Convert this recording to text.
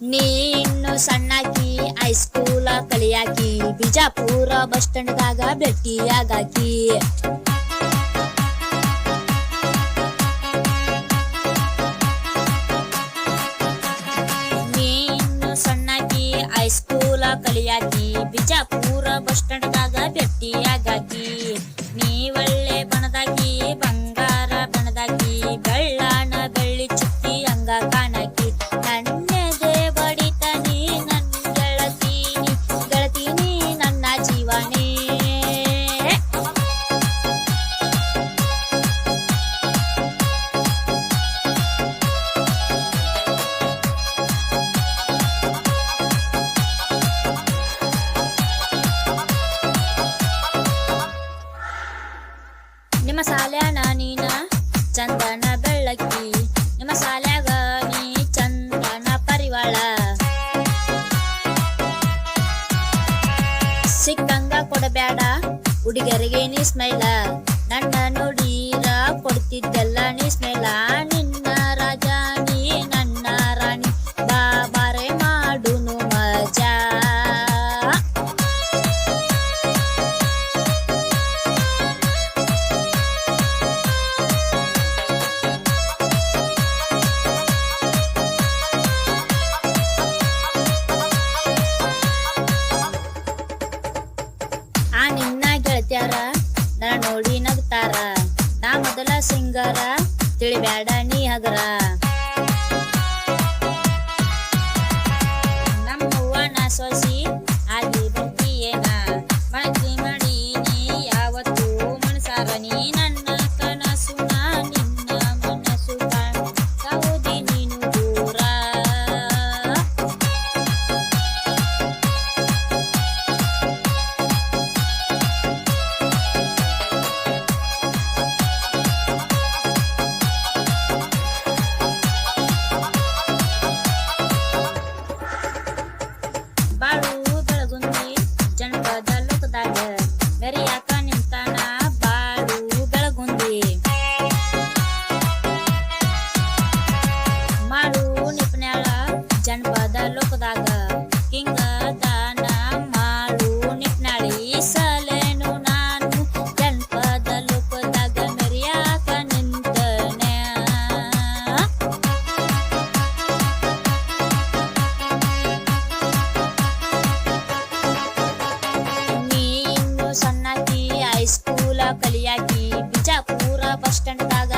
ನೀ ಇನ್ನು ಸಣ್ಣಾಕಿ ಹೈಸ್ಕೂಲ ಕಲಿಯಾಕಿ ಬಿಜಾಪುರ ಬಸ್ ಸ್ಟ್ಯಾಂಡ್ದಾಗ ಭೇಟಿಯಾಗಾಕಿ. ನೀ ಇನ್ನು ಸಣ್ಣಾಕಿ ಹೈಸ್ಕೂಲ ಕಲಿಯಾಕಿ ಬಿಜಾಪುರ ಬಸ್ ಸ್ಟ್ಯಾಂಡ್ದಾಗ ಭೇಟಿಯಾಗಾಕಿ. ನೀ ಒಳ್ಳೆ ಬಣದಾಕಿ ಬಂಗಾರ ಬಣದಾಕಿ ಬೆಳ್ಳಾನ ಬೆಳ್ಳಿ ಚುಕ್ಕಿ ಹಂಗ ಕಾಣಾಕಿ. ನನ್ನೆದೆ ಬಡಿತಾನಿ ನನ್ನ ಗೆಳತೀನಿ ಗೆಳತೀನಿ ನನ್ನ ಜೀವನೇ. ನಿಮ್ಮ ಸಾಲ್ಯಾನ ನೀನ ಚಂದನ ಬೆಳ್ಳಕ್ಕಿ ನಿಮ್ಮ ಸಾಲ್ಯಾಗ ನೀ ಚಂದನ ಪರಿವಾಳ. ಸಿಕ್ಕಂಗ ಕೊಡಬೇಡ ಹುಡುಗರಿಗೆ ನೀ ಸ್ಮೈಲ ನನ್ನ ನೋಡೀರ ಕೊಡ್ತಿದ್ದೆಲ್ಲ ನೀ ಸ್ಮೈಲ. ನಿನ್ನ ರಾಜ ನೀ ನನ್ನ ರಾಣಿ ಬಾಬಾರೆ ಮಾಡುನು ಮಜಾ. ಆ ನಿನ್ನ ಗೆಳತ್ಯಾರ ನನ್ನ ನೋಡಿ ನಗ್ತಾರ ನಾ ಮೊದಲ ಸಿಂಗರ ತಿಳಿಬ್ಯಾಡ ನೀ ಹಗರ. ನಮ್ಮವ್ವನ ಸೊಸಿ ಆಗಿ ಬರ್ತೀಯೇನ ಮಣಕಿ ಮಾಡೀನಿ ಯಾವತ್ತು ಮನಸಾರ ನೀ ನನ್ನ ಕನಸು ನಾ ನಿನ್ನ ಮನಸ್ಸು ಸೌದಿ ನೀನು ದೂರ. ಬಾಳು ಬೆಳಗುಂದಿ ಜನಪದ ಲೋಕದಾಗ ಮೆರಿಯಾಕ ನಿಂತಾನ ಬಾಳು ಬೆಳಗುಂದಿ. ಮಾಡು ನಿಪನ್ಯಾಳ ಜನಪದ ಲೋಕದಾಗ ಹಿಂಗದಾನ ಮಾಡು ನಿಪ್ನಾಳಿ ಸಲೇನು ನಾನು ಜನಪದ ಲೋಕದಾಗ ಮೆರಿಯಾಕ ನಿಂತನೆ. ನೀ ಇನ್ನು ಸಣ್ಣಾಕಿ ಹೈಸ್ಕೂಲ ಕಲಿಯಾಕಿ ಬಿಜಾಪುರ ಬಸ್ ಸ್ಟ್ಯಾಂಡ್ದಾಗ